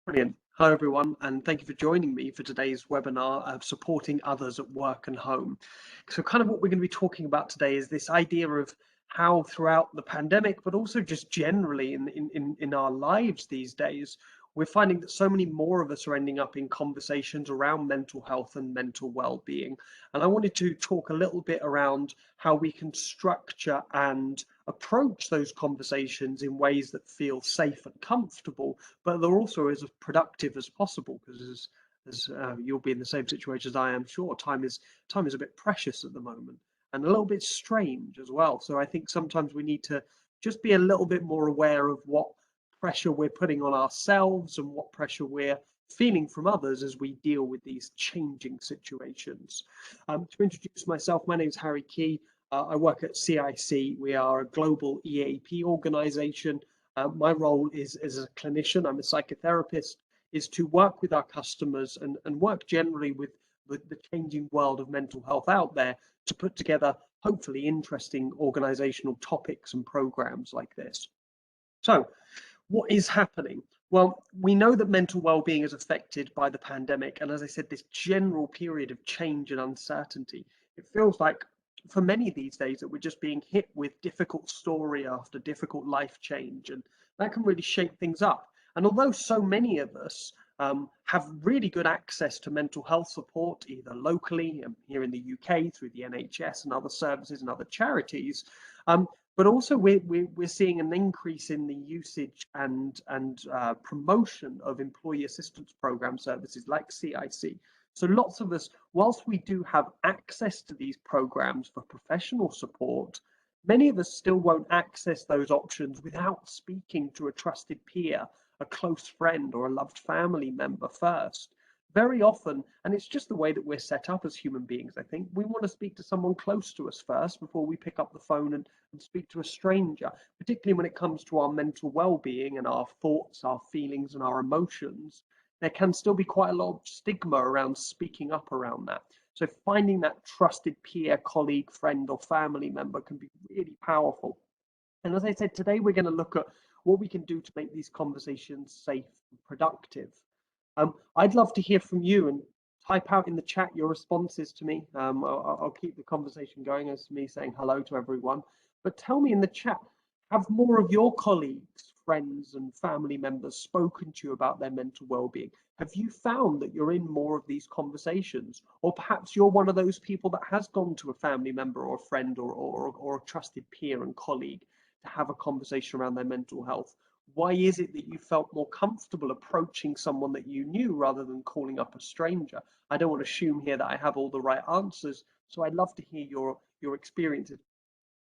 Brilliant. Hello, everyone, and thank you for joining me for today's webinar of supporting others at work and home. So kind of what we're going to be talking about today is this idea of how throughout the pandemic, but also just generally in our lives these days, we're finding that so many more of us are ending up in conversations around mental health and mental well-being. And I wanted to talk a little bit around how we can structure and approach those conversations in ways that feel safe and comfortable, but they're also as productive as possible, because as you'll be in the same situation as I am sure, time is a bit precious at the moment and a little bit strange as well. So I think sometimes we need to just be a little bit more aware of what pressure we're putting on ourselves and what pressure we're feeling from others as we deal with these changing situations. To introduce myself, my name is Harry Key. I work at CiC. We are a global EAP organization. My role is as a clinician, I'm a psychotherapist, is to work with our customers and work generally with the changing world of mental health out there to put together hopefully interesting organizational topics and programs like this. So what is happening? Well, we know that mental well-being is affected by the pandemic. And as I said, this general period of change and uncertainty, it feels like for many these days that we're just being hit with difficult story after difficult life change. And that can really shake things up. And although so many of us have really good access to mental health support, either locally here in the UK through the NHS and other services and other charities, but also we're seeing an increase in the usage and promotion of employee assistance program services like CiC. So lots of us, whilst we do have access to these programs for professional support, many of us still won't access those options without speaking to a trusted peer, a close friend, or a loved family member first. Very often, and it's just the way that we're set up as human beings, I think, we want to speak to someone close to us first before we pick up the phone and speak to a stranger, particularly when it comes to our mental well-being and our thoughts, our feelings, and our emotions. There can still be quite a lot of stigma around speaking up around that. So finding that trusted peer, colleague, friend, or family member can be really powerful. And as I said, today we're going to look at what we can do to make these conversations safe and productive. I'd love to hear from you, and type out in the chat your responses to me. I'll keep the conversation going as me saying hello to everyone. But tell me in the chat, have more of your colleagues, friends, and family members spoken to you about their mental well-being? Have you found that you're in more of these conversations? Or perhaps you're one of those people that has gone to a family member or a friend or a trusted peer and colleague to have a conversation around their mental health. Why is it that you felt more comfortable approaching someone that you knew rather than calling up a stranger? I don't want to assume here that I have all the right answers, so I'd love to hear your experiences.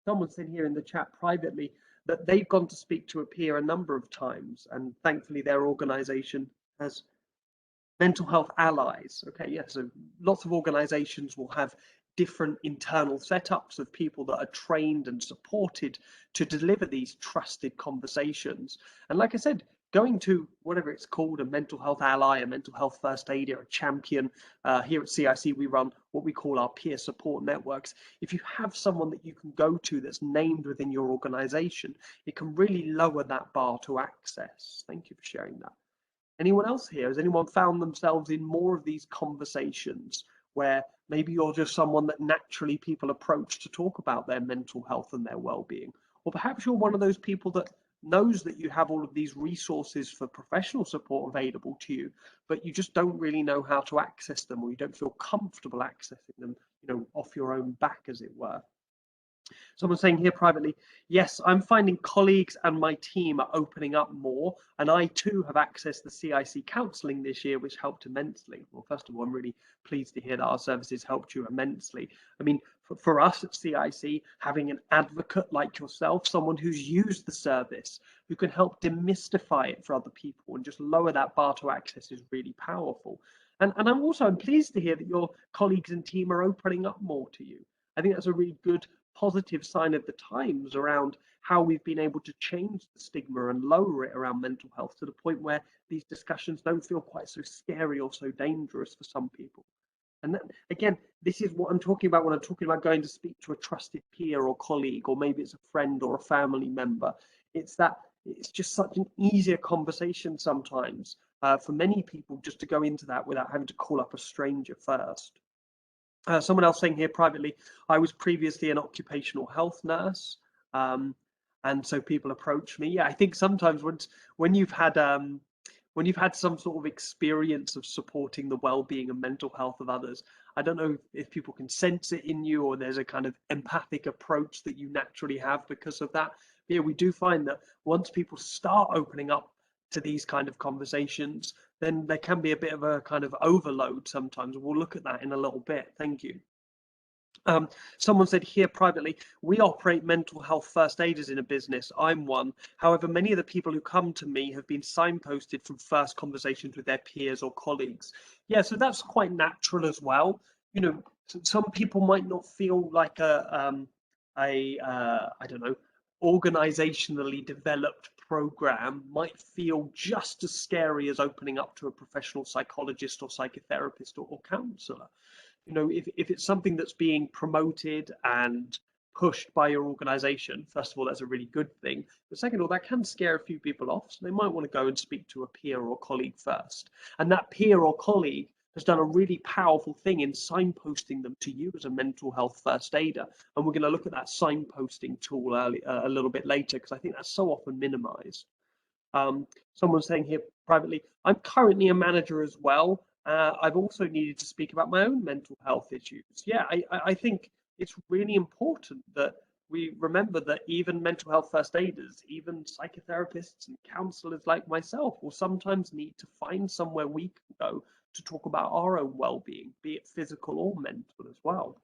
Someone said here in the chat privately that they've gone to speak to a peer a number of times, and thankfully their organization has mental health allies. Okay, yeah, so lots of organizations will have different internal setups of people that are trained and supported to deliver these trusted conversations. And like I said, going to whatever it's called, a mental health ally, a mental health first aider, a champion. Here at CiC, we run what we call our peer support networks. If you have someone that you can go to that's named within your organization, it can really lower that bar to access. Thank you for sharing that. Anyone else here? Has anyone found themselves in more of these conversations where maybe you're just someone that naturally people approach to talk about their mental health and their well-being? Or perhaps you're one of those people that knows that you have all of these resources for professional support available to you, but you just don't really know how to access them, or you don't feel comfortable accessing them, off your own back, as it were. Someone's saying here privately, yes, I'm finding colleagues and my team are opening up more, and I too have accessed the CiC counselling this year, which helped immensely. Well, first of all, I'm really pleased to hear that our services helped you immensely. I mean, for us at CiC, having an advocate like yourself, someone who's used the service, who can help demystify it for other people and just lower that bar to access is really powerful. And I'm pleased to hear that your colleagues and team are opening up more to you. I think that's a really good positive sign of the times around how we've been able to change the stigma and lower it around mental health to the point where these discussions don't feel quite so scary or so dangerous for some people. And that, again, this is what I'm talking about when I'm talking about going to speak to a trusted peer or colleague, or maybe it's a friend or a family member. It's just such an easier conversation sometimes for many people just to go into that without having to call up a stranger first. Someone else saying here privately, I was previously an occupational health nurse, and so people approach me. Yeah, I think sometimes when you've had when you've had some sort of experience of supporting the well-being and mental health of others, I don't know if people can sense it in you, or there's a kind of empathic approach that you naturally have because of that. But yeah, we do find that once people start opening up to these kind of conversations, then there can be a bit of a kind of overload sometimes. We'll look at that in a little bit. Thank you. Someone said here privately, we operate mental health first aiders in a business. I'm one. However, many of the people who come to me have been signposted from first conversations with their peers or colleagues. Yeah, so that's quite natural as well. You know, some people might not feel like I don't know, organizationally developed program might feel just as scary as opening up to a professional psychologist or psychotherapist or counselor. You know, if it's something that's being promoted and pushed by your organization, first of all, that's a really good thing. But second of all, that can scare a few people off. So they might want to go and speak to a peer or colleague first. And that peer or colleague has done a really powerful thing in signposting them to you as a mental health first aider. And we're going to look at that signposting tool a little bit later, because I think that's so often minimized. Someone's saying here privately, I'm currently a manager as well. I've also needed to speak about my own mental health issues. Yeah, I think it's really important that we remember that even mental health first aiders, even psychotherapists and counselors like myself will sometimes need to find somewhere we can go to talk about our own well-being, be it physical or mental as well.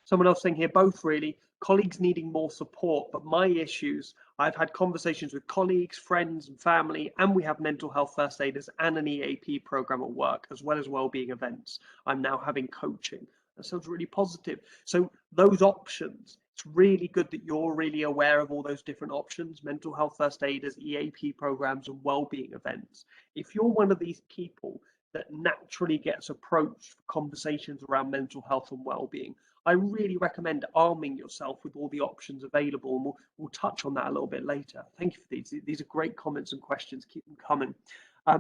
Someone else saying here, both really, colleagues needing more support, but my issues, I've had conversations with colleagues, friends and family, and we have mental health first aiders and an EAP program at work, as well as wellbeing events. I'm now having coaching. That sounds really positive. So those options, it's really good that you're really aware of all those different options, mental health first aiders, EAP programs, and wellbeing events. If you're one of these people that naturally gets approached for conversations around mental health and well-being, I really recommend arming yourself with all the options available, and we'll touch on that a little bit later. Thank you for these. These are great comments and questions. Keep them coming.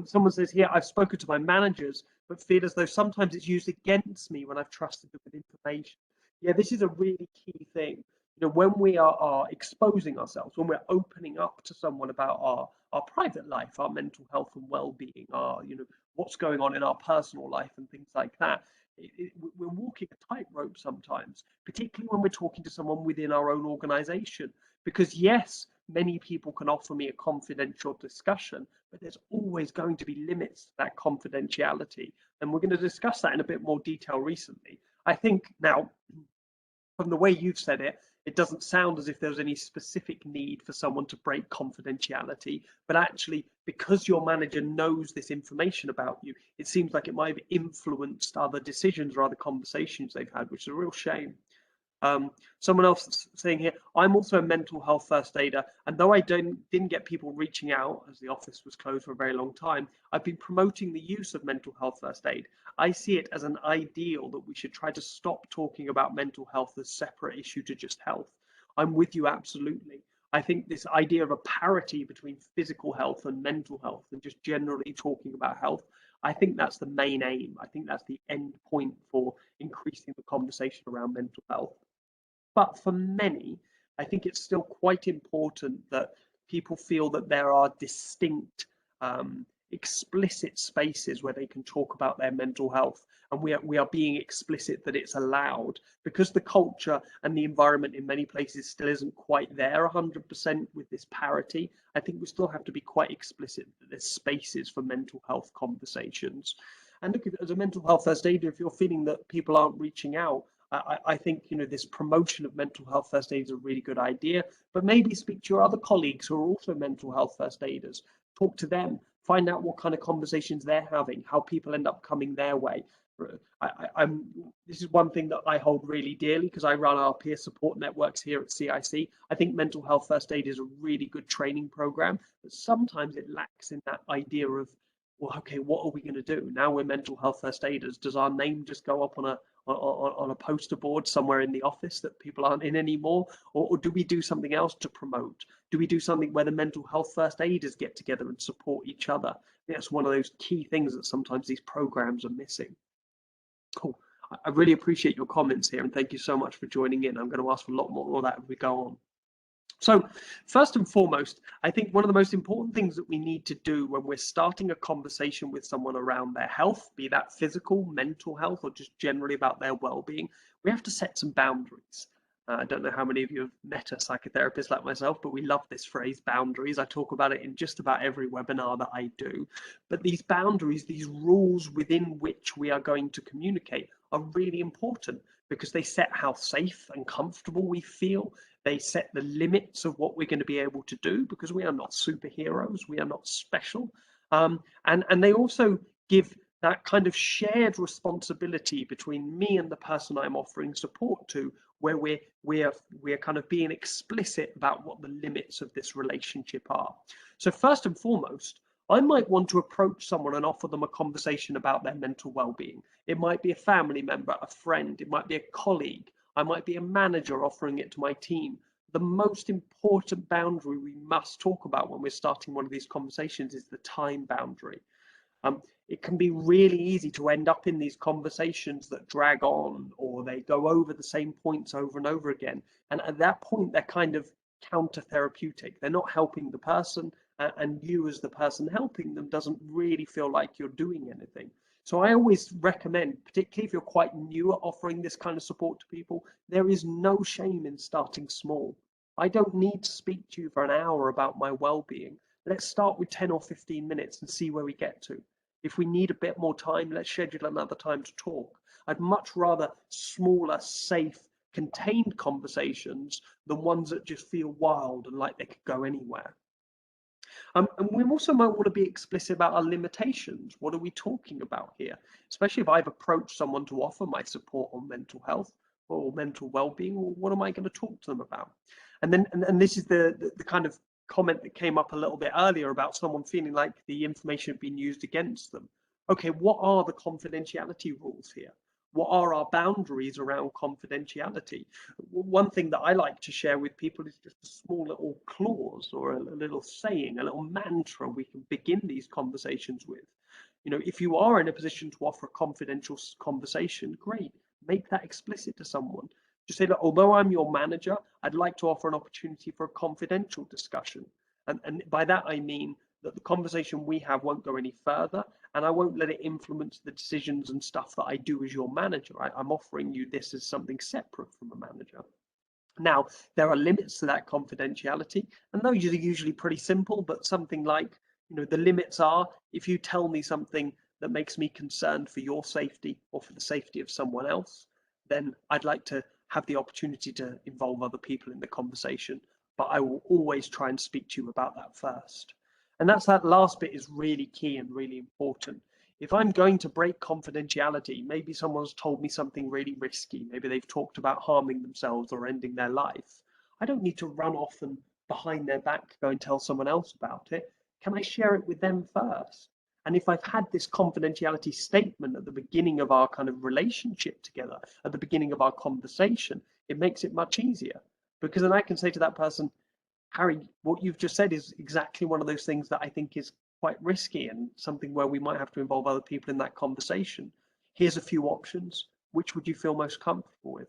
Someone says here, I've spoken to my managers, but feel as though sometimes it's used against me when I've trusted them with information. Yeah, this is a really key thing. You know, when we are exposing ourselves, when we're opening up to someone about our private life, our mental health and well-being, our, you know, what's going on in our personal life and things like that, we're walking a tightrope sometimes, particularly when we're talking to someone within our own organization. Because yes, many people can offer me a confidential discussion, but there's always going to be limits to that confidentiality. And we're going to discuss that in a bit more detail recently. I think now, from the way you've said it, it doesn't sound as if there's any specific need for someone to break confidentiality, but actually, because your manager knows this information about you, it seems like it might have influenced other decisions or other conversations they've had, which is a real shame. Someone else saying here, I'm also a mental health first aider, and though I didn't get people reaching out as the office was closed for a very long time, I've been promoting the use of mental health first aid. I see it as an ideal that we should try to stop talking about mental health as a separate issue to just health. I'm with you absolutely. I think this idea of a parity between physical health and mental health and just generally talking about health, I think that's the main aim. I think that's the end point for increasing the conversation around mental health. But for many, I think it's still quite important that people feel that there are distinct, explicit spaces where they can talk about their mental health, and we are being explicit that it's allowed, because the culture and the environment in many places still isn't quite there 100% with this parity. I think we still have to be quite explicit that there's spaces for mental health conversations. And look, as a mental health first aider, if you're feeling that people aren't reaching out, I think, you know, this promotion of mental health first aid is a really good idea, but maybe speak to your other colleagues who are also mental health first aiders. Talk to them, find out what kind of conversations they're having, how people end up coming their way. This is one thing that I hold really dearly because I run our peer support networks here at CiC. I think mental health first aid is a really good training program, but sometimes it lacks in that idea of well, okay, what are we going to do? Now we're mental health first aiders. Does our name just go up on a poster board somewhere in the office that people aren't in anymore? Or do we do something else to promote? Do we do something where the mental health first aiders get together and support each other? That's one of those key things that sometimes these programs are missing. Cool. I really appreciate your comments here, and thank you so much for joining in. I'm going to ask for a lot more of that as we go on. So first and foremost, I think one of the most important things that we need to do when we're starting a conversation with someone around their health, be that physical, mental health, or just generally about their well-being, we have to set some boundaries. I don't know how many of you have met a psychotherapist like myself, but we love this phrase, boundaries. I talk about it in just about every webinar that I do. But these boundaries, these rules within which we are going to communicate are really important because they set how safe and comfortable we feel. They set the limits of what we're going to be able to do because we are not superheroes, we are not special. And they also give that kind of shared responsibility between me and the person I'm offering support to, where we're kind of being explicit about what the limits of this relationship are. So first and foremost, I might want to approach someone and offer them a conversation about their mental well-being. It might be a family member, a friend, it might be a colleague, I might be a manager offering it to my team. The most important boundary we must talk about when we're starting one of these conversations is the time boundary. It can be really easy to end up in these conversations that drag on, or they go over the same points over and over again. And at that point, they're kind of counter-therapeutic. They're not helping the person, and you as the person helping them doesn't really feel like you're doing anything. So I always recommend, particularly if you're quite new at offering this kind of support to people, there is no shame in starting small. I don't need to speak to you for an hour about my well-being. Let's start with 10 or 15 minutes and see where we get to. If we need a bit more time, let's schedule another time to talk. I'd much rather smaller, safe, contained conversations than ones that just feel wild and like they could go anywhere. And we also might want to be explicit about our limitations. What are we talking about here? Especially if I've approached someone to offer my support on mental health or mental well-being, well, what am I going to talk to them about? And then, and this is the kind of comment that came up a little bit earlier about someone feeling like the information had been used against them. Okay, what are the confidentiality rules here? What are our boundaries around confidentiality? One thing that I like to share with people is just a small little clause or a little saying, a little mantra we can begin these conversations with. You know, if you are in a position to offer a confidential conversation, great, make that explicit to someone. Just say that although I'm your manager, I'd like to offer an opportunity for a confidential discussion. And by that, I mean that the conversation we have won't go any further, and I won't let it influence the decisions and stuff that I do as your manager. I'm offering you this as something separate from a manager. Now, there are limits to that confidentiality, and those are usually pretty simple, but something like, you know, the limits are if you tell me something that makes me concerned for your safety or for the safety of someone else, then I'd like to have the opportunity to involve other people in the conversation, but I will always try and speak to you about that first. And that last bit is really key and really important. If I'm going to break confidentiality, maybe someone's told me something really risky, maybe they've talked about harming themselves or ending their life, I don't need to run off and behind their back go and tell someone else about it. Can I share it with them first? And if I've had this confidentiality statement at the beginning of our kind of relationship together, at the beginning of our conversation, it makes it much easier, because then I can say to that person, Harry, what you've just said is exactly one of those things that I think is quite risky and something where we might have to involve other people in that conversation. Here's a few options. Which would you feel most comfortable with?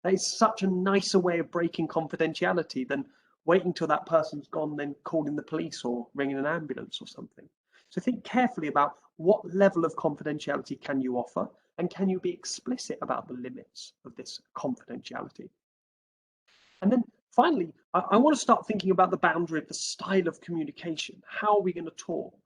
That is such a nicer way of breaking confidentiality than waiting till that person's gone, then calling the police or ringing an ambulance or something. So think carefully about what level of confidentiality can you offer, and can you be explicit about the limits of this confidentiality? And then finally, I want to start thinking about the boundary of the style of communication. How are we going to talk?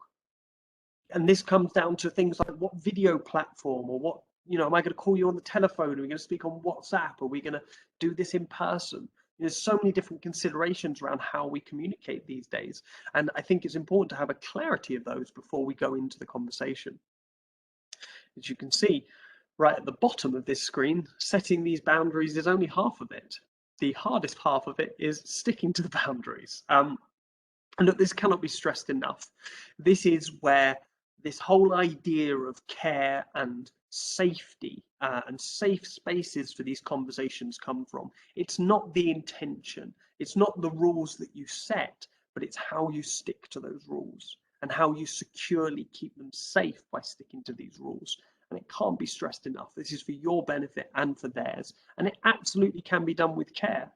And this comes down to things like what video platform, or what, you know, am I going to call you on the telephone? Are we going to speak on WhatsApp? Are we going to do this in person? There's so many different considerations around how we communicate these days. And I think it's important to have a clarity of those before we go into the conversation. As you can see, right at the bottom of this screen, setting these boundaries is only half of it. The hardest half of it is sticking to the boundaries. And look, this cannot be stressed enough. This is where this whole idea of care and safety and safe spaces for these conversations come from. It's not the intention, it's not the rules that you set, but it's how you stick to those rules and how you securely keep them safe by sticking to these rules. And it can't be stressed enough. This is for your benefit and for theirs. And it absolutely can be done with care.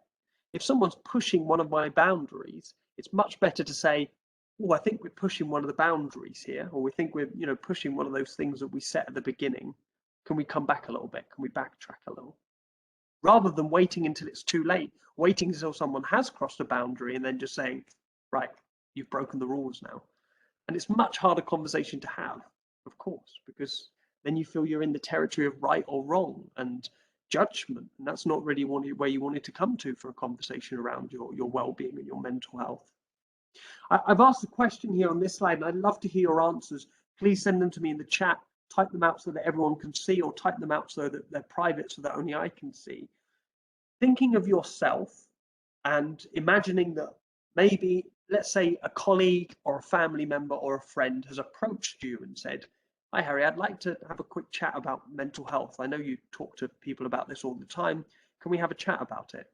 If someone's pushing one of my boundaries, it's much better to say, oh, I think we're pushing one of the boundaries here, or we think we're, pushing one of those things that we set at the beginning. Can we come back a little bit? Can we backtrack a little? Rather than waiting until it's too late, waiting until someone has crossed a boundary and then just saying, right, you've broken the rules now. And it's much harder conversation to have, of course, because then you feel you're in the territory of right or wrong and judgment. And that's not really where you wanted to come to for a conversation around your well-being and your mental health. I've asked a question here on this slide, and I'd love to hear your answers. Please send them to me in the chat. Type them out so that everyone can see, or type them out so that they're private so that only I can see. Thinking of yourself and imagining that maybe, let's say, a colleague or a family member or a friend has approached you and said, hi, Harry, I'd like to have a quick chat about mental health. I know you talk to people about this all the time. Can we have a chat about it?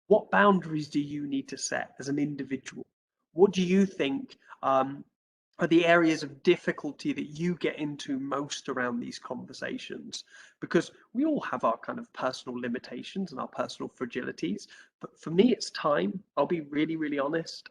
What boundaries do you need to set as an individual? What do you think are the areas of difficulty that you get into most around these conversations? Because we all have our kind of personal limitations and our personal fragilities. But for me, it's time. I'll be really, really honest.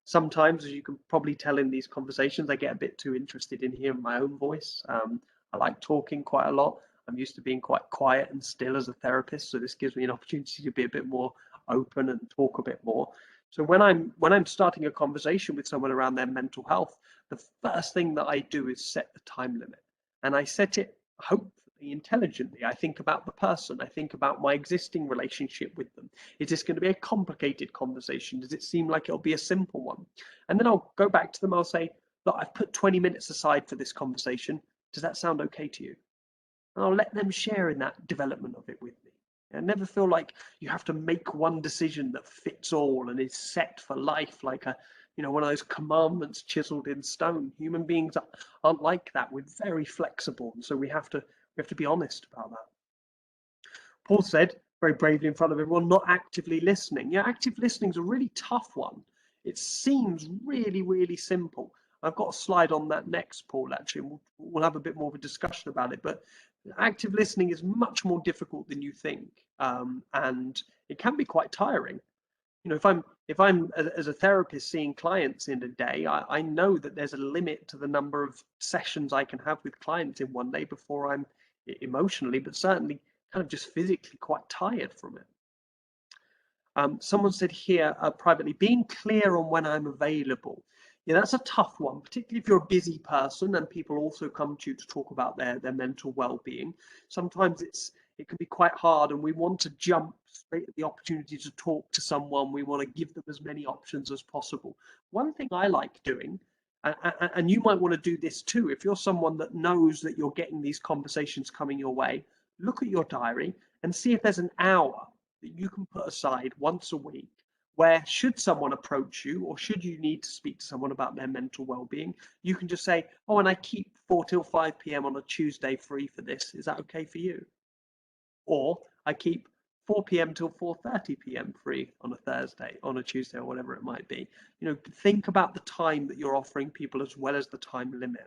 Sometimes, as you can probably tell in these conversations, I get a bit too interested in hearing my own voice. I like talking quite a lot. I'm used to being quite quiet and still as a therapist, so this gives me an opportunity to be a bit more open and talk a bit more. So when I'm starting a conversation with someone around their mental health, the first thing that I do is set the time limit, and I set it hopefully intelligently. I think about the person. I think about my existing relationship with them. Is this going to be a complicated conversation? Does it seem like it'll be a simple one? And then I'll go back to them. I'll say, look, I've put 20 minutes aside for this conversation. Does that sound okay to you? And I'll let them share in that development of it with me. I never feel like you have to make one decision that fits all and is set for life, like one of those commandments chiseled in stone. Human beings aren't like that. We're very flexible, and so we have to be honest about that. Paul said very bravely in front of everyone, not actively listening. Yeah, active listening is a really tough one. It seems really, really simple. I've got a slide on that next, Paul, actually. We'll have a bit more of a discussion about it, but active listening is much more difficult than you think, and it can be quite tiring. If I'm as a therapist seeing clients in a day, I know that there's a limit to the number of sessions I can have with clients in one day before I'm emotionally, but certainly kind of just physically quite tired from it. Someone said here privately, being clear on when I'm available. Yeah, that's a tough one, particularly if you're a busy person and people also come to you to talk about their mental well-being. Sometimes it can be quite hard, and we want to jump straight at the opportunity to talk to someone. We want to give them as many options as possible. One thing I like doing, and you might want to do this too, if you're someone that knows that you're getting these conversations coming your way, look at your diary and see if there's an hour that you can put aside once a week where, should someone approach you or should you need to speak to someone about their mental well-being, you can just say, oh, and I keep 4 till 5 p.m. on a Tuesday free for this. Is that okay for you? Or I keep 4 p.m. till 4:30 p.m. free on a Thursday, on a Tuesday, or whatever it might be. Think about the time that you're offering people as well as the time limit.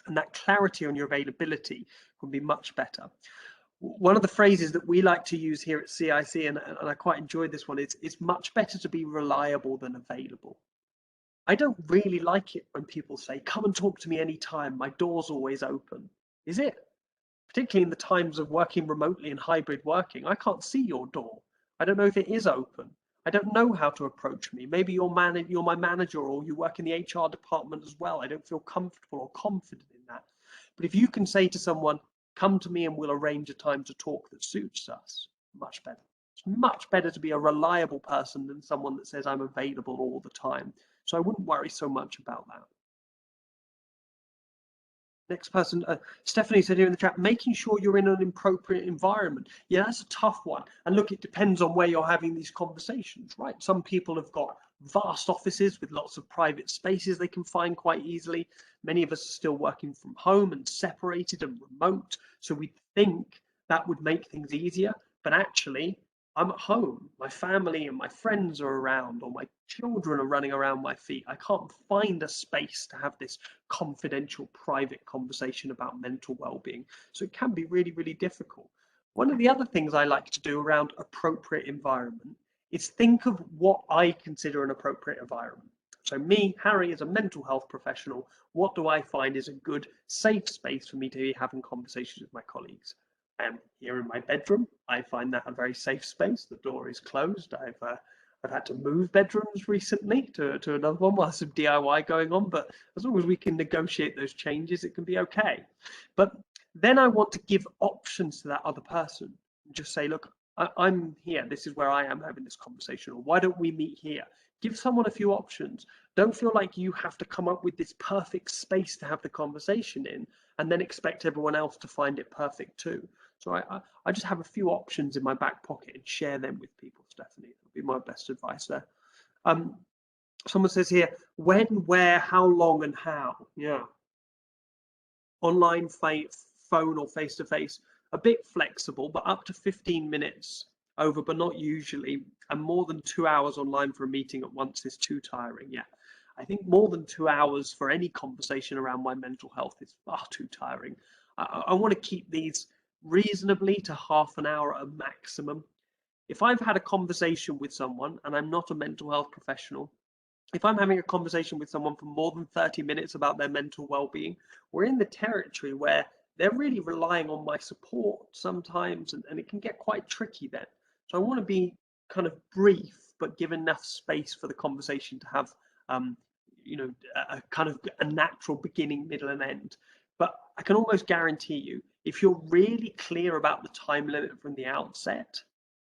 And that clarity on your availability can be much better. One of the phrases that we like to use here at CiC, and I quite enjoyed this one, it's much better to be reliable than available. I don't really like it when people say, come and talk to me anytime, my door's always open. Is it? Particularly in the times of working remotely and hybrid working, I can't see your door. I don't know if it is open. I don't know how to approach me. Maybe you're my manager, or you work in the HR department as well. I don't feel comfortable or confident in that. But if you can say to someone, come to me and we'll arrange a time to talk that suits us, much better. It's much better to be a reliable person than someone that says I'm available all the time. So I wouldn't worry so much about that. Next person, Stephanie said here in the chat, making sure you're in an appropriate environment. Yeah, that's a tough one. And look, it depends on where you're having these conversations, right? Some people have got vast offices with lots of private spaces they can find quite easily. Many of us are still working from home and separated and remote, so we think that would make things easier, but actually I'm at home, my family and my friends are around, or my children are running around my feet. I can't find a space to have this confidential, private conversation about mental well-being. So it can be really, really difficult. One of the other things I like to do around appropriate environment is think of what I consider an appropriate environment. So me, Harry, as a mental health professional, what do I find is a good, safe space for me to be having conversations with my colleagues? Here in my bedroom. I find that a very safe space. The door is closed. I've had to move bedrooms recently to another one while some DIY going on, but as long as we can negotiate those changes, it can be okay. But then I want to give options to that other person and just say, look, I'm here. This is where I am having this conversation. Or why don't we meet here? Give someone a few options. Don't feel like you have to come up with this perfect space to have the conversation in and then expect everyone else to find it perfect too. So I just have a few options in my back pocket and share them with people, Stephanie. That would be my best advice there. Um, Someone says here, when, where, how long, and how. Yeah. Online, phone, or face to face. A bit flexible, but up to 15 minutes over, but not usually. And more than 2 hours online for a meeting at once is too tiring. Yeah. I think more than 2 hours for any conversation around my mental health is far too tiring. I want to keep these reasonably to half an hour at a maximum. If I've had a conversation with someone and I'm not a mental health professional, if I'm having a conversation with someone for more than 30 minutes about their mental well-being, we're in the territory where they're really relying on my support sometimes, and it can get quite tricky then. So I want to be kind of brief, but give enough space for the conversation to have, um, a kind of a natural beginning, middle, and end. But I can almost guarantee you, if you're really clear about the time limit from the outset,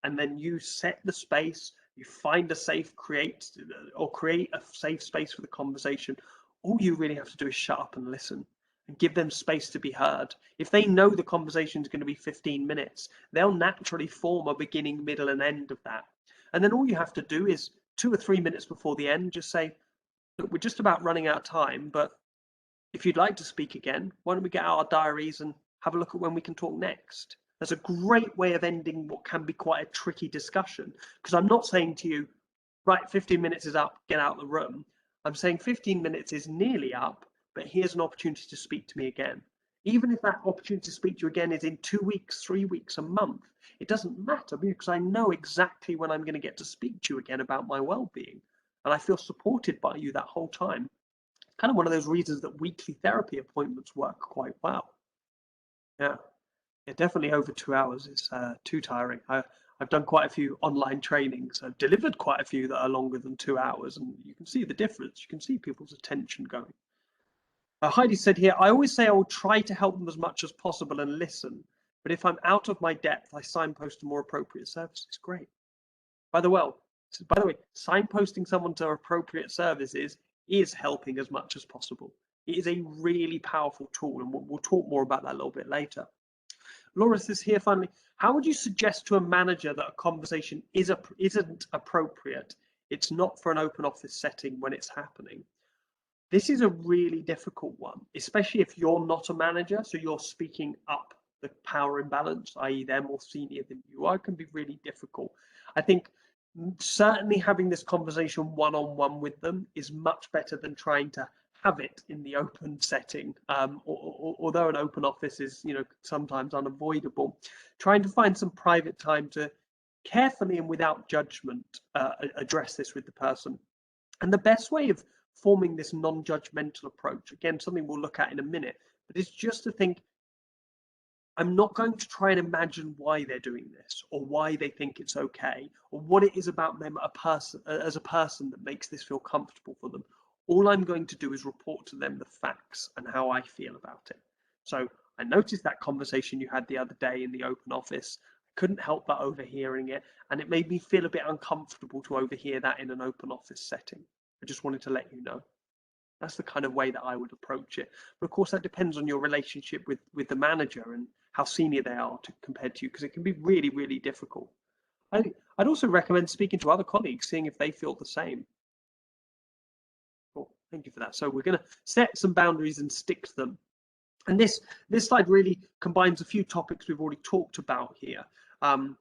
and then you set the space, you find a safe create a safe space for the conversation, all you really have to do is shut up and listen and give them space to be heard. If they know the conversation is going to be 15 minutes, they'll naturally form a beginning, middle, and end of that. And then all you have to do is 2 or 3 minutes before the end, just say, look, we're just about running out of time, but if you'd like to speak again, why don't we get out our diaries and have a look at when we can talk next? That's a great way of ending what can be quite a tricky discussion, because I'm not saying to you, right, 15 minutes is up, get out of the room. I'm saying 15 minutes is nearly up, but here's an opportunity to speak to me again. Even if that opportunity to speak to you again is in 2 weeks, 3 weeks, a month, it doesn't matter because I know exactly when I'm going to get to speak to you again about my well-being. And I feel supported by you that whole time. Kind of one of those reasons that weekly therapy appointments work quite well. Yeah. Yeah, definitely over 2 hours is too tiring. I've done quite a few online trainings. I've delivered quite a few that are longer than 2 hours, and you can see the difference. You can see people's attention going. Heidi said here, I always say I will try to help them as much as possible and listen, but if I'm out of my depth, I signpost to more appropriate services. Great. By the way, signposting someone to appropriate services is helping as much as possible. It is a really powerful tool, and we'll talk more about that a little bit later. Laura says here finally, how would you suggest to a manager that a conversation isn't appropriate? It's not for an open office setting when it's happening. This is a really difficult one, especially if you're not a manager, so you're speaking up the power imbalance, i.e. they're more senior than you are, can be really difficult. I think certainly having this conversation one-on-one with them is much better than trying to have it in the open setting, although an open office is, sometimes unavoidable. Trying to find some private time to carefully and without judgment address this with the person. And the best way of forming this non-judgmental approach, again, something we'll look at in a minute, but it's just to think, I'm not going to try and imagine why they're doing this or why they think it's okay or what it is about them as a person that makes this feel comfortable for them. All I'm going to do is report to them the facts and how I feel about it. So I noticed that conversation you had the other day in the open office. I couldn't help but overhearing it, and it made me feel a bit uncomfortable to overhear that in an open office setting. I just wanted to let you know. That's the kind of way that I would approach it. But of course, that depends on your relationship with the manager and how senior they are compared to you, because it can be really, really difficult. I'd also recommend speaking to other colleagues, seeing if they feel the same. Thank you for that. So we're going to set some boundaries and stick to them. And this slide really combines a few topics we've already talked about here. Kind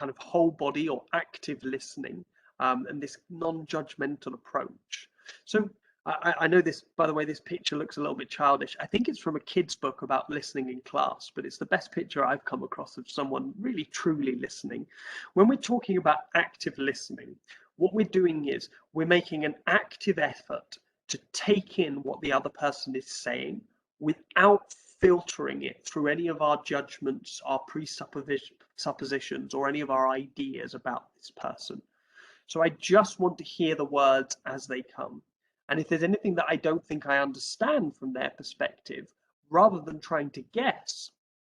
of whole body or active listening, and this non-judgmental approach. So I know this, by the way, this picture looks a little bit childish. I think it's from a kid's book about listening in class, but it's the best picture I've come across of someone really truly listening. When we're talking about active listening, what we're doing is we're making an active effort to take in what the other person is saying without filtering it through any of our judgments, our presuppositions, or any of our ideas about this person. So I just want to hear the words as they come. And if there's anything that I don't think I understand from their perspective, rather than trying to guess,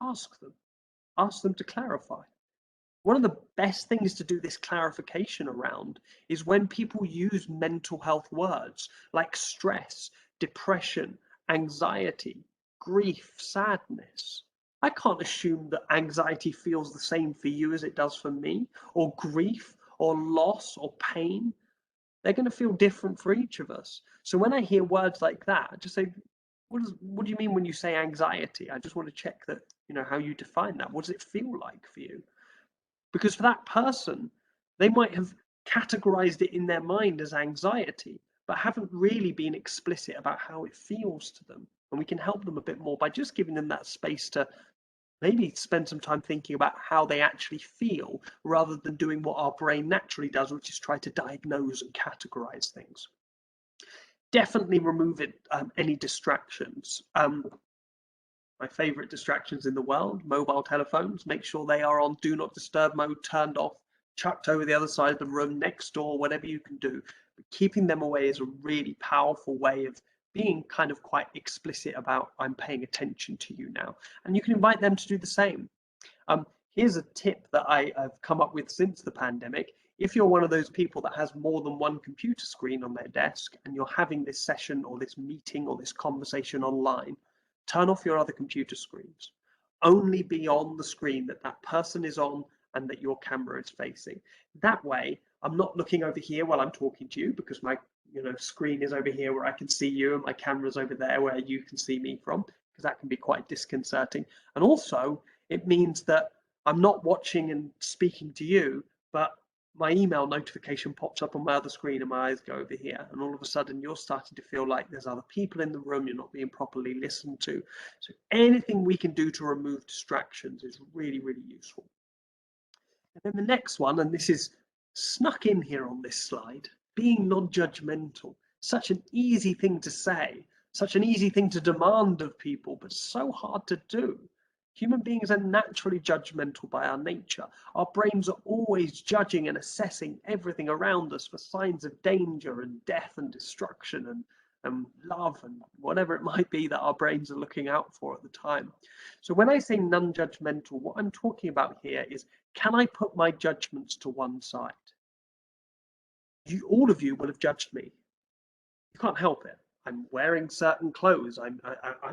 ask them to clarify. One of the best things to do this clarification around is when people use mental health words like stress, depression, anxiety, grief, sadness. I can't assume that anxiety feels the same for you as it does for me, or grief, or loss, or pain. They're going to feel different for each of us. So when I hear words like that, I just say, what do you mean when you say anxiety? I just want to check that, how you define that. What does it feel like for you? Because for that person, they might have categorized it in their mind as anxiety, but haven't really been explicit about how it feels to them. And we can help them a bit more by just giving them that space to maybe spend some time thinking about how they actually feel, rather than doing what our brain naturally does, which is try to diagnose and categorize things. Definitely remove any distractions. My favorite distractions in the world, mobile telephones. Make sure they are on do not disturb mode, turned off, chucked over the other side of the room, next door, whatever you can do. But keeping them away is a really powerful way of being kind of quite explicit about, I'm paying attention to you now. And you can invite them to do the same. Here's a tip that I've come up with since the pandemic. If you're one of those people that has more than one computer screen on their desk and you're having this session or this meeting or this conversation online, turn off your other computer screens. Only be on the screen that that person is on and that your camera is facing. That way, I'm not looking over here while I'm talking to you, because my screen is over here where I can see you, and my camera's over there where you can see me from, because that can be quite disconcerting. And also, it means that I'm not watching and speaking to you, but my email notification pops up on my other screen and my eyes go over here, and all of a sudden you're starting to feel like there's other people in the room, you're not being properly listened to. So anything we can do to remove distractions is really, really useful. And then the next one, and this is snuck in here on this slide, being non-judgmental. Such an easy thing to say, such an easy thing to demand of people, but so hard to do. Human beings are naturally judgmental by our nature. Our brains are always judging and assessing everything around us for signs of danger and death and destruction and love and whatever it might be that our brains are looking out for at the time. So when I say non-judgmental, what I'm talking about here is, can I put my judgments to one side? All of you will have judged me. You can't help it. I'm wearing certain clothes. I'm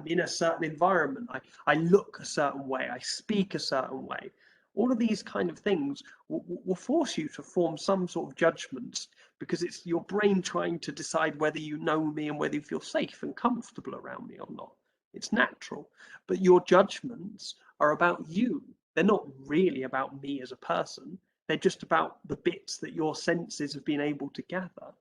in a certain environment. I look a certain way. I speak a certain way. All of these kind of things will force you to form some sort of judgments, because it's your brain trying to decide whether you know me and whether you feel safe and comfortable around me or not. It's natural. But your judgments are about you. They're not really about me as a person. They're just about the bits that your senses have been able to gather.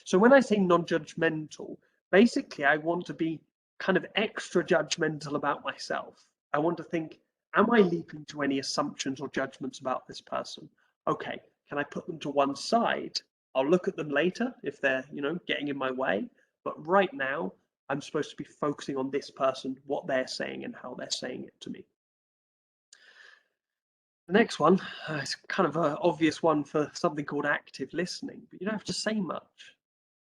So when I say non-judgmental, basically I want to be kind of extra judgmental about myself. I want to think, am I leaping to any assumptions or judgments about this person? Okay, can I put them to one side? I'll look at them later if they're, getting in my way. But right now, I'm supposed to be focusing on this person, what they're saying and how they're saying it to me. The next one is kind of an obvious one for something called active listening, but you don't have to say much.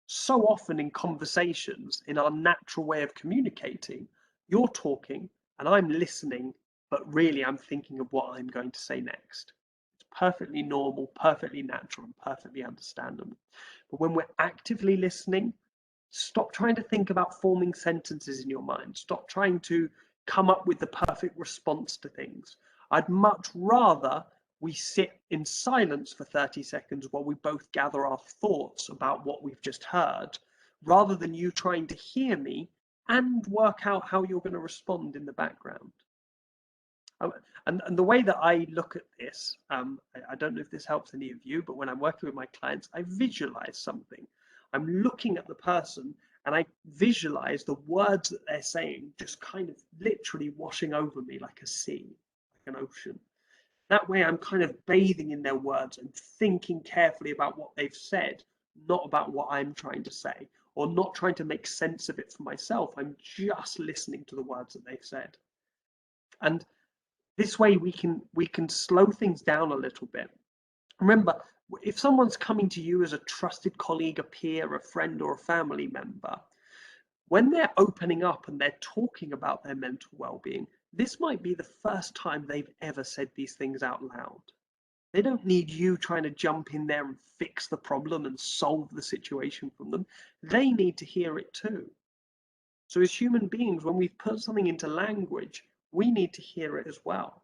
So often in conversations, in our natural way of communicating, you're talking and I'm listening, but really I'm thinking of what I'm going to say next. It's perfectly normal, perfectly natural, and perfectly understandable. But when we're actively listening, stop trying to think about forming sentences in your mind. Stop trying to come up with the perfect response to things. I'd much rather we sit in silence for 30 seconds while we both gather our thoughts about what we've just heard, rather than you trying to hear me and work out how you're going to respond in the background. And the way that I look at this, I don't know if this helps any of you, but when I'm working with my clients, I visualize something. I'm looking at the person and I visualize the words that they're saying just kind of literally washing over me like a sea, like an ocean. That way I'm kind of bathing in their words and thinking carefully about what they've said, not about what I'm trying to say, or not trying to make sense of it for myself. I'm just listening to the words that they've said. And this way we can slow things down a little bit. Remember, if someone's coming to you as a trusted colleague, a peer, a friend, or a family member, when they're opening up and they're talking about their mental well-being, this might be the first time they've ever said these things out loud. They don't need you trying to jump in there and fix the problem and solve the situation from them. They need to hear it too. So as human beings, when we put something into language, we need to hear it as well.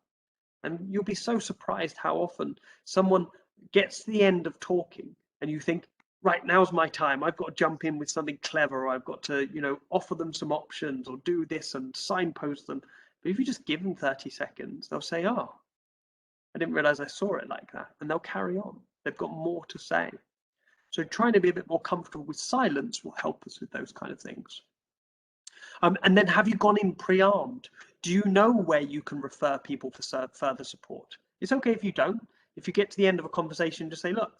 And you'll be so surprised how often someone gets to the end of talking and you think, right, now's my time. I've got to jump in with something clever, or I've got to, offer them some options or do this and signpost them. But if you just give them 30 seconds, they'll say, oh, I didn't realize I saw it like that. And they'll carry on. They've got more to say. So trying to be a bit more comfortable with silence will help us with those kind of things. And then have you gone in pre-armed? Do you know where you can refer people for further support? It's okay if you don't. If you get to the end of a conversation, just say, look,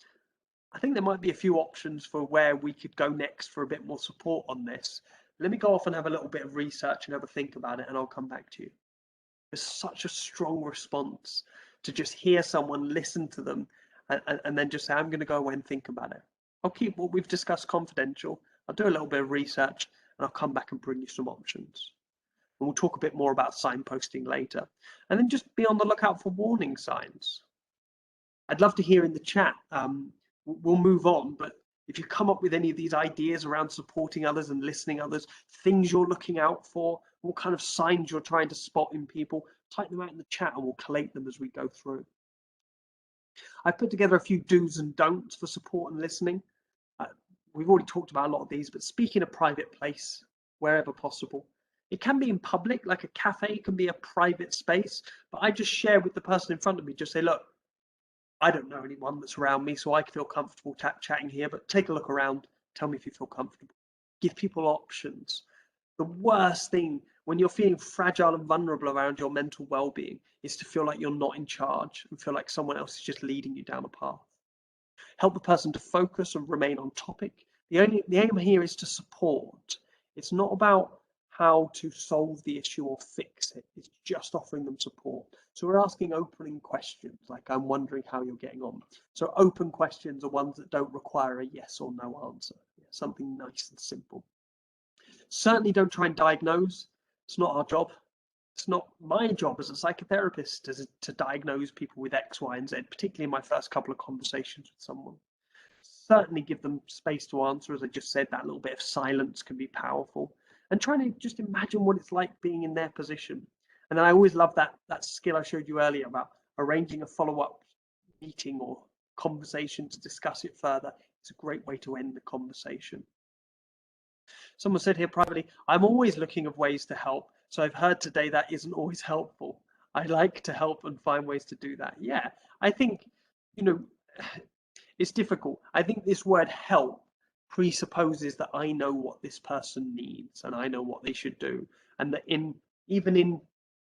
I think there might be a few options for where we could go next for a bit more support on this. Let me go off and have a little bit of research and have a think about it, and I'll come back to you. There's such a strong response to just hear someone, listen to them, and then just say, I'm going to go away and think about it. I'll keep what we've discussed confidential. I'll do a little bit of research, and I'll come back and bring you some options. And we'll talk a bit more about signposting later. And then just be on the lookout for warning signs. I'd love to hear in the chat. We'll move on, but if you come up with any of these ideas around supporting others and listening to others, things you're looking out for, what kind of signs you're trying to spot in people, type them out in the chat and we'll collate them as we go through. I've put together a few do's and don'ts for support and listening. We've already talked about a lot of these, but speak in a private place wherever possible. It can be in public, like a cafe can be a private space, but I just share with the person in front of me, just say, look, I don't know anyone that's around me, so I feel comfortable chatting here, but take a look around, tell me if you feel comfortable. Give people options. The worst thing when you're feeling fragile and vulnerable around your mental well-being is to feel like you're not in charge and feel like someone else is just leading you down a path. Help the person to focus and remain on topic. The aim here is to support. It's not about how to solve the issue or fix it. It's just offering them support. So we're asking opening questions, like I'm wondering how you're getting on. So open questions are ones that don't require a yes or no answer. Something nice and simple. Certainly don't try and diagnose. It's not our job. It's not my job as a psychotherapist to diagnose people with X, Y, and Z, particularly in my first couple of conversations with someone. Certainly give them space to answer. As I just said, that little bit of silence can be powerful. And trying to just imagine what it's like being in their position. And then I always love that skill I showed you earlier about arranging a follow-up meeting or conversation to discuss it further. It's a great way to end the conversation. Someone said here privately, I'm always looking of ways to help. So I've heard today that isn't always helpful. I like to help and find ways to do that. Yeah, I think, it's difficult. I think this word help presupposes that I know what this person needs and I know what they should do. And that even in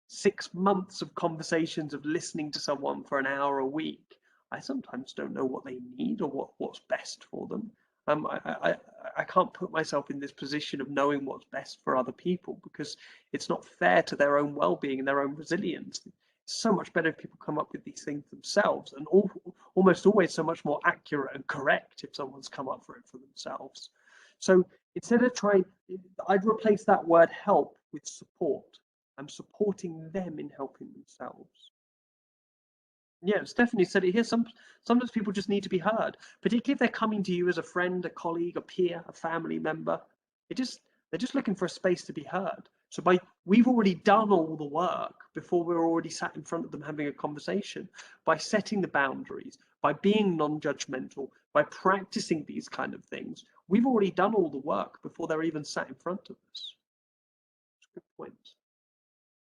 6 months of conversations of listening to someone for an hour a week, I sometimes don't know what they need or what's best for them. I can't put myself in this position of knowing what's best for other people because it's not fair to their own well-being and their own resilience. It's so much better if people come up with these things themselves, and almost always so much more accurate and correct if someone's come up for it for themselves. So instead of trying, I'd replace that word help with support. I'm supporting them in helping themselves. Yeah, Stephanie said it here. Sometimes people just need to be heard, particularly if they're coming to you as a friend, a colleague, a peer, a family member. They're just looking for a space to be heard. So we've already done all the work before we're already sat in front of them having a conversation. By setting the boundaries, by being non-judgmental, by practicing these kind of things, we've already done all the work before they're even sat in front of us. That's a good point.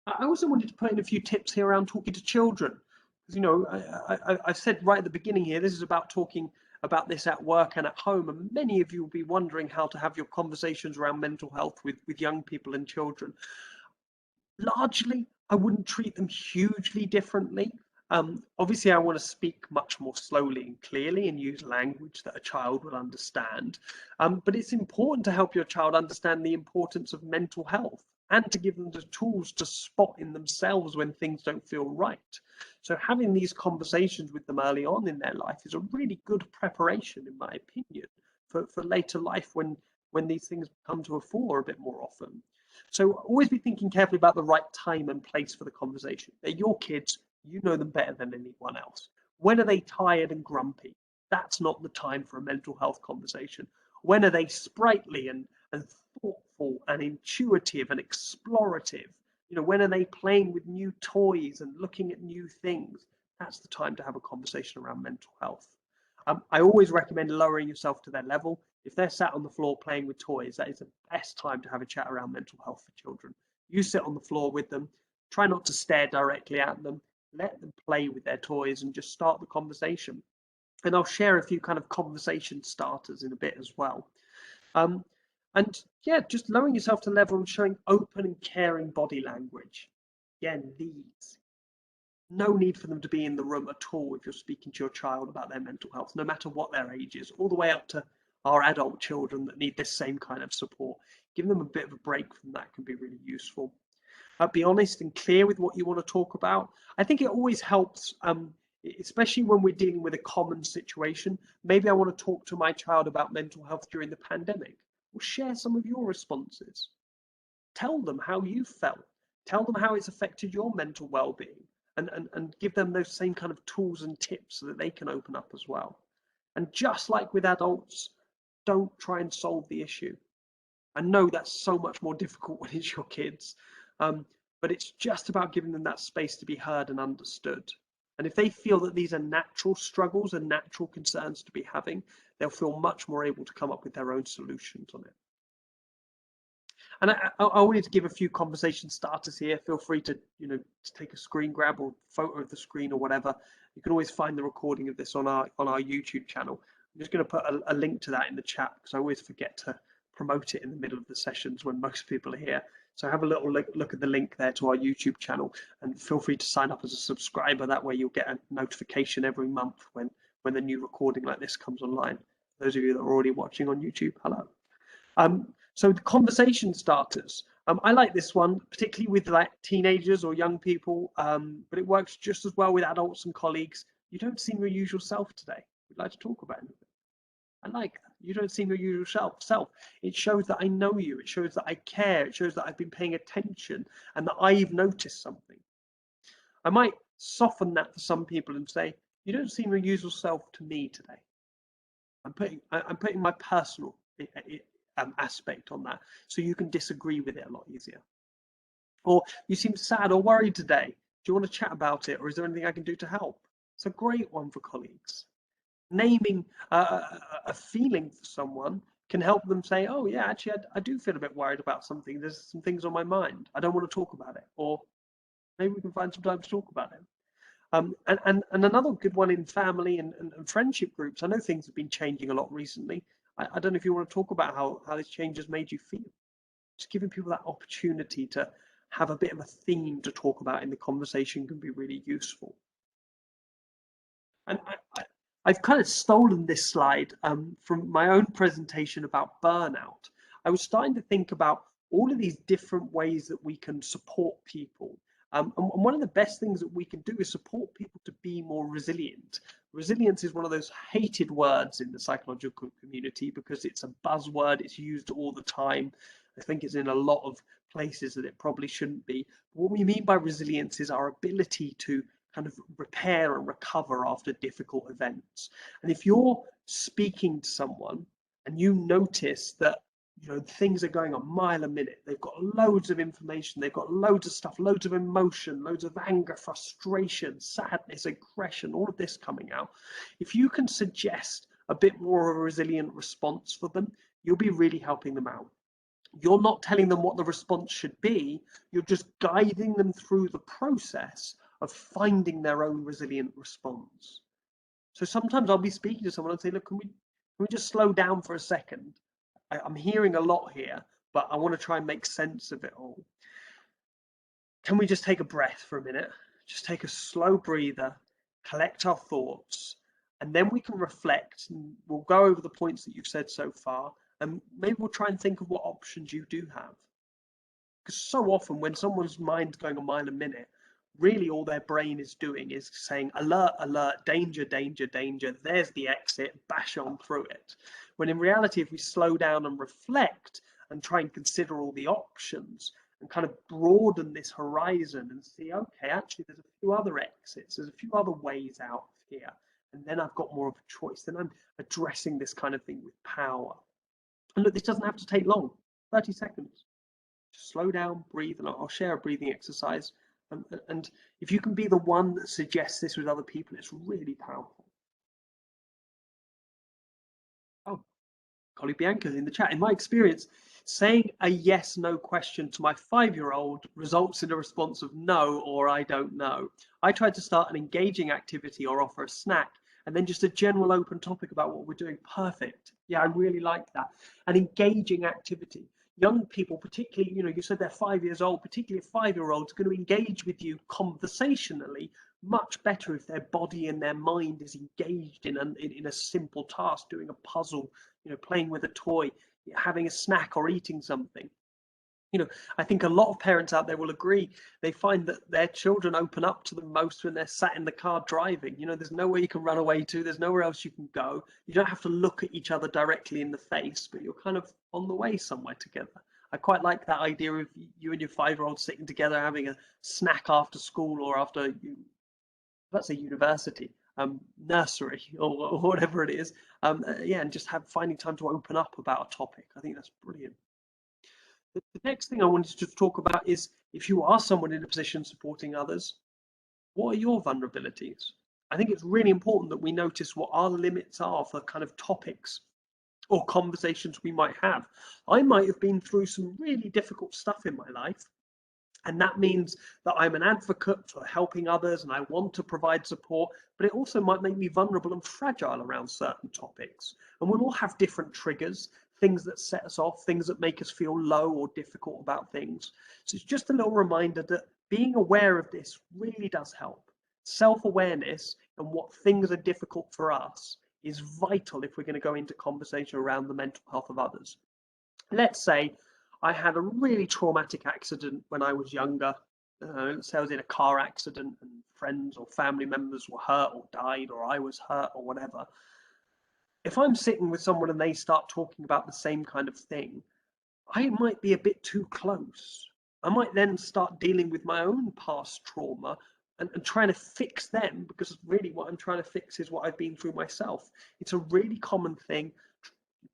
I also wanted to put in a few tips here around talking to children. Because, I said right at the beginning here, this is about talking about this at work and at home. And many of you will be wondering how to have your conversations around mental health with young people and children. Largely, I wouldn't treat them hugely differently. Obviously, I want to speak much more slowly and clearly and use language that a child will understand. But it's important to help your child understand the importance of mental health and to give them the tools to spot in themselves when things don't feel right. So having these conversations with them early on in their life is a really good preparation, in my opinion, for later life when these things come to a fore a bit more often. So always be thinking carefully about the right time and place for the conversation. They're your kids, you know them better than anyone else. When are they tired and grumpy? That's not the time for a mental health conversation. When are they sprightly and thoughtful and intuitive and explorative? When are they playing with new toys and looking at new things? That's the time to have a conversation around mental health. I always recommend lowering yourself to their level. If they're sat on the floor playing with toys, that is the best time to have a chat around mental health for children. You sit on the floor with them, try not to stare directly at them, let them play with their toys and just start the conversation. And I'll share a few kind of conversation starters in a bit as well. And yeah, just lowering yourself to level and showing open and caring body language. Again, these. No need for them to be in the room at all if you're speaking to your child about their mental health, no matter what their age is, all the way up to our adult children that need this same kind of support. Giving them a bit of a break from that can be really useful. Be honest and clear with what you want to talk about. I think it always helps, especially when we're dealing with a common situation. Maybe I want to talk to my child about mental health during the pandemic. Well, share some of your responses. Tell them how you felt. Tell them how it's affected your mental well-being. And give them those same kind of tools and tips so that they can open up as well. And just like with adults, don't try and solve the issue. I know that's so much more difficult when it's your kids, but it's just about giving them that space to be heard and understood. And if they feel that these are natural struggles and natural concerns to be having, they'll feel much more able to come up with their own solutions on it. And I wanted to give a few conversation starters here. Feel free to, to take a screen grab or photo of the screen or whatever. You can always find the recording of this on our YouTube channel. I'm just going to put a link to that in the chat because I always forget to promote it in the middle of the sessions when most people are here. So have a little look at the link there to our YouTube channel and feel free to sign up as a subscriber. That way you'll get a notification every month when the new recording like this comes online. Those of you that are already watching on YouTube, hello. So the conversation starters. I like this one, particularly with like teenagers or young people, but it works just as well with adults and colleagues. You don't seem your usual self today. We'd like to talk about it. I like that. You don't seem your usual self. It shows that I know you. It shows that I care. It shows that I've been paying attention and that I've noticed something. I might soften that for some people and say, you don't seem your usual self to me today. I'm putting my personal aspect on that, so you can disagree with it a lot easier. Or you seem sad or worried today. Do you want to chat about it, or is there anything I can do to help? It's a great one for colleagues. Naming a feeling for someone can help them say, oh yeah, actually I do feel a bit worried about something. There's some things on my mind. I don't want to talk about it. Or maybe we can find some time to talk about it. And another good one in family and friendship groups. I know things have been changing a lot recently. I don't know if you want to talk about how this change has made you feel. Just giving people that opportunity to have a bit of a theme to talk about in the conversation can be really useful. And I've kind of stolen this slide from my own presentation about burnout. I was starting to think about all of these different ways that we can support people. And one of the best things that we can do is support people to be more resilient. Resilience is one of those hated words in the psychological community because it's a buzzword, it's used all the time. I think it's in a lot of places that it probably shouldn't be. What we mean by resilience is our ability to kind of repair and recover after difficult events. And if you're speaking to someone and you notice that things are going a mile a minute, they've got loads of information, they've got loads of stuff, loads of emotion, loads of anger, frustration, sadness, aggression, all of this coming out. If you can suggest a bit more of a resilient response for them, you'll be really helping them out. You're not telling them what the response should be, you're just guiding them through the process of finding their own resilient response. So sometimes I'll be speaking to someone and say, look, can we just slow down for a second? I'm hearing a lot here, but I want to try and make sense of it all. Can we just take a breath for a minute? Just take a slow breather, collect our thoughts, and then we can reflect and we'll go over the points that you've said so far, and maybe we'll try and think of what options you do have. Because so often when someone's mind's going a mile a minute, really all their brain is doing is saying, alert, alert, danger, danger, danger, there's the exit, bash on through it. When in reality, if we slow down and reflect and try and consider all the options and kind of broaden this horizon and see, okay, actually there's a few other exits, there's a few other ways out of here, and then I've got more of a choice, then I'm addressing this kind of thing with power. And look, this doesn't have to take long, 30 seconds. Just slow down, breathe, and I'll share a breathing exercise. And if you can be the one that suggests this with other people, it's really powerful. Oh, colleague Bianca in the chat. In my experience, saying a yes no question to my 5-year-old results in a response of no or I don't know. I tried to start an engaging activity or offer a snack, and then just a general open topic about what we're doing. Perfect. Yeah, I really like that. An engaging activity. Young people, particularly, you said they're 5 years old, particularly a 5-year-old is going to engage with you conversationally much better if their body and their mind is engaged in a simple task, doing a puzzle, playing with a toy, having a snack or eating something. I think a lot of parents out there will agree. They find that their children open up to them most when they're sat in the car driving. There's nowhere you can run away to. There's nowhere else you can go. You don't have to look at each other directly in the face, but you're kind of on the way somewhere together. I quite like that idea of you and your 5-year-old sitting together, having a snack after school or after, let's say, university, nursery or whatever it is. Yeah, and just finding time to open up about a topic. I think that's brilliant. The next thing I wanted to talk about is, if you are someone in a position supporting others, what are your vulnerabilities? I think it's really important that we notice what our limits are for kind of topics or conversations we might have. I might have been through some really difficult stuff in my life, and that means that I'm an advocate for helping others and I want to provide support, but it also might make me vulnerable and fragile around certain topics. And we'll all have different triggers, things that set us off, things that make us feel low or difficult about things. So it's just a little reminder that being aware of this really does help. Self-awareness and what things are difficult for us is vital if we're going to go into conversation around the mental health of others. Let's say I had a really traumatic accident when I was younger. Let's say I was in a car accident and friends or family members were hurt or died, or I was hurt or whatever. If I'm sitting with someone and they start talking about the same kind of thing, I might be a bit too close. I might then start dealing with my own past trauma and trying to fix them, because really what I'm trying to fix is what I've been through myself. It's a really common thing,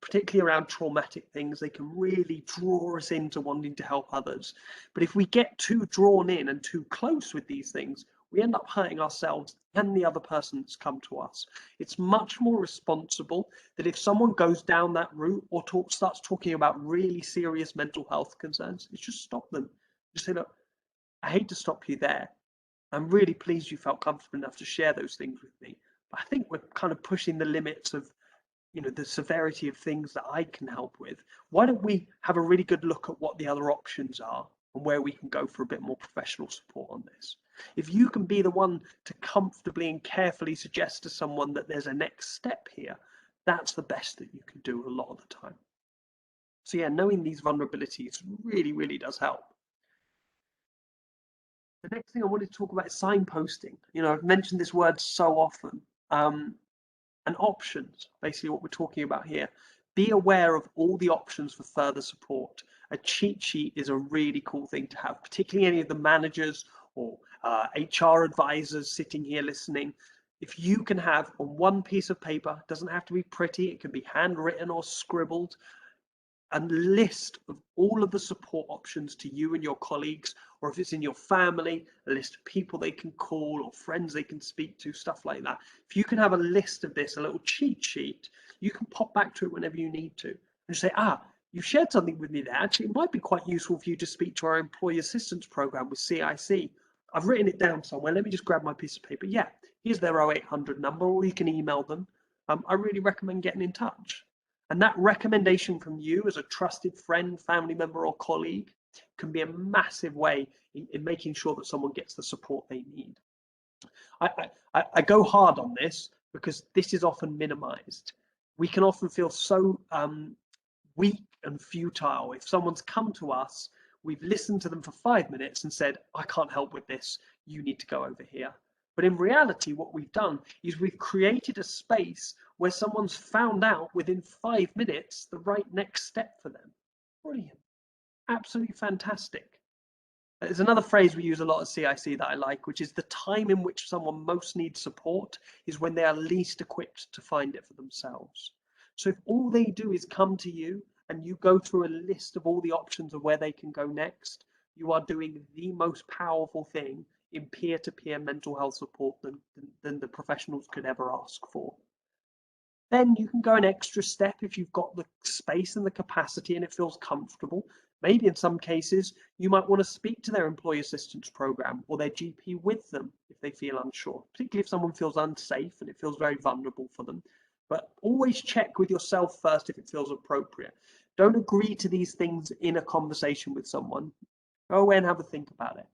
particularly around traumatic things. They can really draw us into wanting to help others. But if we get too drawn in and too close with these things, we end up hurting ourselves and the other person that's come to us. It's much more responsible that if someone goes down that route or starts talking about really serious mental health concerns, it's just stop them. Just say, look, I hate to stop you there. I'm really pleased you felt comfortable enough to share those things with me. But I think we're kind of pushing the limits of the severity of things that I can help with. Why don't we have a really good look at what the other options are and where we can go for a bit more professional support on this? If you can be the one to comfortably and carefully suggest to someone that there's a next step here, that's the best that you can do a lot of the time. So yeah, knowing these vulnerabilities really, really does help. The next thing I wanted to talk about is signposting. I've mentioned this word so often. And options, basically what we're talking about here. Be aware of all the options for further support. A cheat sheet is a really cool thing to have, particularly any of the managers or HR advisors sitting here listening. If you can have on one piece of paper, it doesn't have to be pretty, it can be handwritten or scribbled, a list of all of the support options to you and your colleagues, or if it's in your family, a list of people they can call or friends they can speak to, stuff like that. If you can have a list of this, a little cheat sheet, you can pop back to it whenever you need to. and say, you shared something with me there. Actually, it might be quite useful for you to speak to our employee assistance program with CiC. I've written it down somewhere. Let me just grab my piece of paper. Yeah, here's their 0800 number, or you can email them. I really recommend getting in touch. And that recommendation from you as a trusted friend, family member, or colleague can be a massive way in making sure that someone gets the support they need. I go hard on this because this is often minimized. We can often feel so weak and futile. If someone's come to us, we've listened to them for 5 minutes and said, I can't help with this, you need to go over here. But in reality, what we've done is we've created a space where someone's found out within 5 minutes the right next step for them. Brilliant. Absolutely fantastic. There's another phrase we use a lot at CiC that I like, which is the time in which someone most needs support is when they are least equipped to find it for themselves. So if all they do is come to you and you go through a list of all the options of where they can go next, you are doing the most powerful thing in peer-to-peer mental health support than the professionals could ever ask for. Then you can go an extra step if you've got the space and the capacity and it feels comfortable. Maybe in some cases, you might want to speak to their employee assistance program or their GP with them if they feel unsure, particularly if someone feels unsafe and it feels very vulnerable for them. But always check with yourself first if it feels appropriate. Don't agree to these things in a conversation with someone. Go away and have a think about it.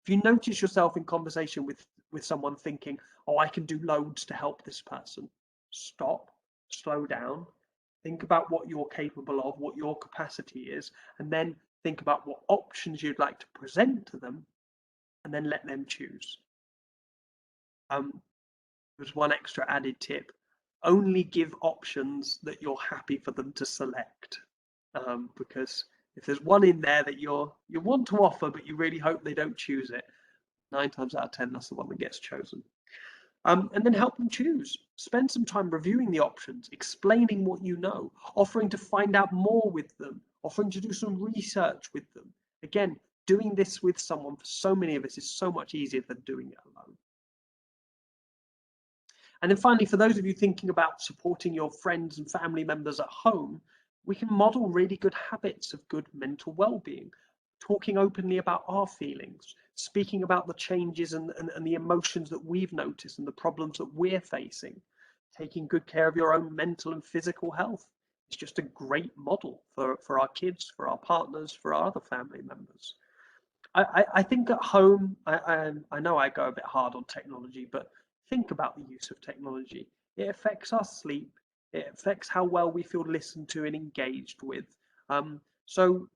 If you notice yourself in conversation with someone thinking, oh, I can do loads to help this person, stop, slow down, think about what you're capable of, what your capacity is, and then think about what options you'd like to present to them, and then let them choose. There's one extra added tip. Only give options that you're happy for them to select. Because if there's one in there that you want to offer, but you really hope they don't choose it, 9 times out of 10, that's the one that gets chosen. And then help them choose. Spend some time reviewing the options, explaining what you know, offering to find out more with them, offering to do some research with them. Again, doing this with someone for so many of us is so much easier than doing it alone. And then finally, for those of you thinking about supporting your friends and family members at home, we can model really good habits of good mental well-being, talking openly about our feelings, speaking about the changes and the emotions that we've noticed and the problems that we're facing, taking good care of your own mental and physical health. It's just a great model for our kids, for our partners, for our other family members. I think at home, I know I go a bit hard on technology, but think about the use of technology. It affects our sleep. It affects how well we feel listened to and engaged with. So,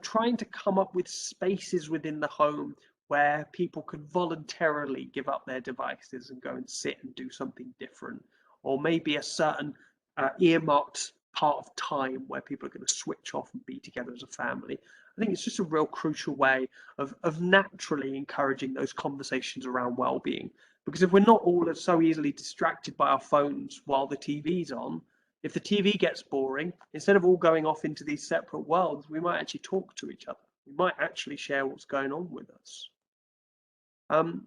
trying to come up with spaces within the home where people could voluntarily give up their devices and go and sit and do something different, or maybe a certain earmarked part of time where people are going to switch off and be together as a family. I think it's just a real crucial way of naturally encouraging those conversations around well-being. Because if we're not all so easily distracted by our phones while the TV's on, if the TV gets boring, instead of all going off into these separate worlds, we might actually talk to each other. We might actually share what's going on with us. And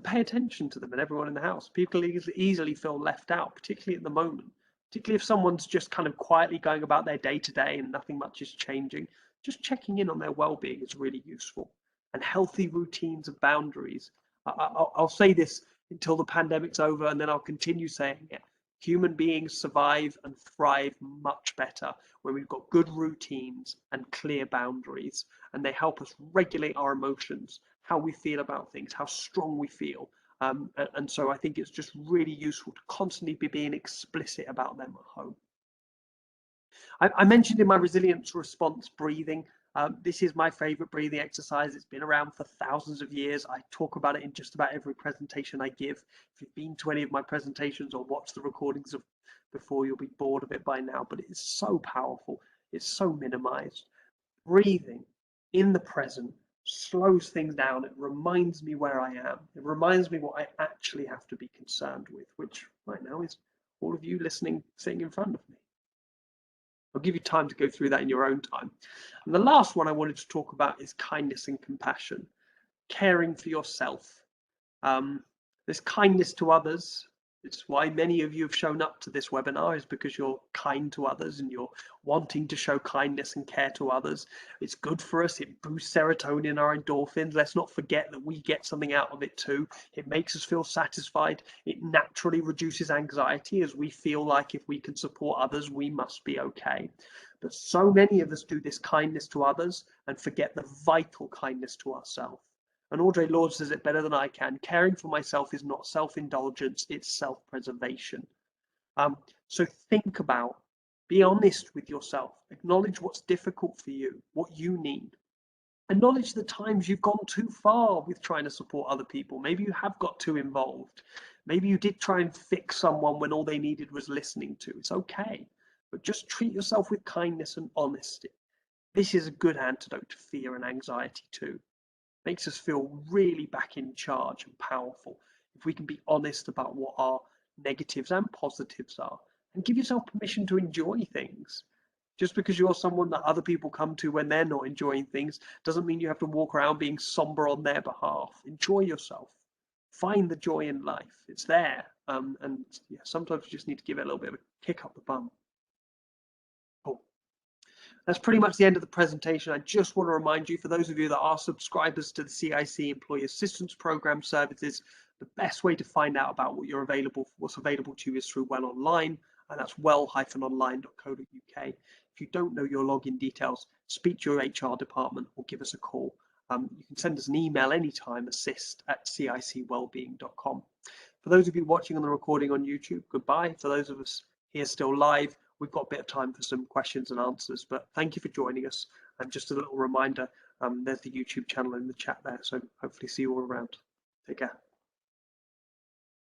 pay attention to them and everyone in the house. People easily feel left out, particularly at the moment. Particularly if someone's just kind of quietly going about their day-to-day and nothing much is changing. Just checking in on their well-being is really useful. And healthy routines and boundaries. I'll say this until the pandemic's over, and then I'll continue saying it. Human beings survive and thrive much better when we've got good routines and clear boundaries, and they help us regulate our emotions, how we feel about things, how strong we feel. And so I think it's just really useful to constantly be being explicit about them at home. I mentioned in my resilience response breathing. This is my favorite breathing exercise. It's been around for thousands of years. I talk about it in just about every presentation I give. If you've been to any of my presentations or watched the recordings of before, you'll be bored of it by now, but it is so powerful. It's so minimized. Breathing in the present slows things down. It reminds me where I am. It reminds me what I actually have to be concerned with, which right now is all of you listening, sitting in front of me. I'll give you time to go through that in your own time. And the last one I wanted to talk about is kindness and compassion, caring for yourself. There's kindness to others, It's why many of you have shown up to this webinar, is because you're kind to others and you're wanting to show kindness and care to others. It's good for us. It boosts serotonin, our endorphins. Let's not forget that we get something out of it too. It makes us feel satisfied. It naturally reduces anxiety, as we feel like if we can support others, we must be okay. But so many of us do this kindness to others and forget the vital kindness to ourselves. And Audre Lorde says it better than I can. Caring for myself is not self-indulgence, it's self-preservation. So think about, be honest with yourself. Acknowledge what's difficult for you, what you need. Acknowledge the times you've gone too far with trying to support other people. Maybe you have got too involved. Maybe you did try and fix someone when all they needed was listening to. It's okay. But just treat yourself with kindness and honesty. This is a good antidote to fear and anxiety too. Makes us feel really back in charge and powerful if we can be honest about what our negatives and positives are, and give yourself permission to enjoy things. Just because you're someone that other people come to when they're not enjoying things doesn't mean you have to walk around being somber on their behalf. Enjoy yourself. Find the joy in life. It's there. And yeah, sometimes you just need to give it a little bit of a kick up the bum. Cool. That's pretty much the end of the presentation. I just want to remind you, for those of you that are subscribers to the CiC Employee Assistance Program services, the best way to find out about what's available to you is through Well Online, and that's well-online.co.uk. If you don't know your login details, speak to your HR department or give us a call. You can send us an email anytime, assist@cicwellbeing.com. For those of you watching on the recording on YouTube, goodbye. For those of us here still live, we've got a bit of time for some questions and answers, but thank you for joining us. And just a little reminder, there's the YouTube channel in the chat there, so hopefully see you all around. Take care.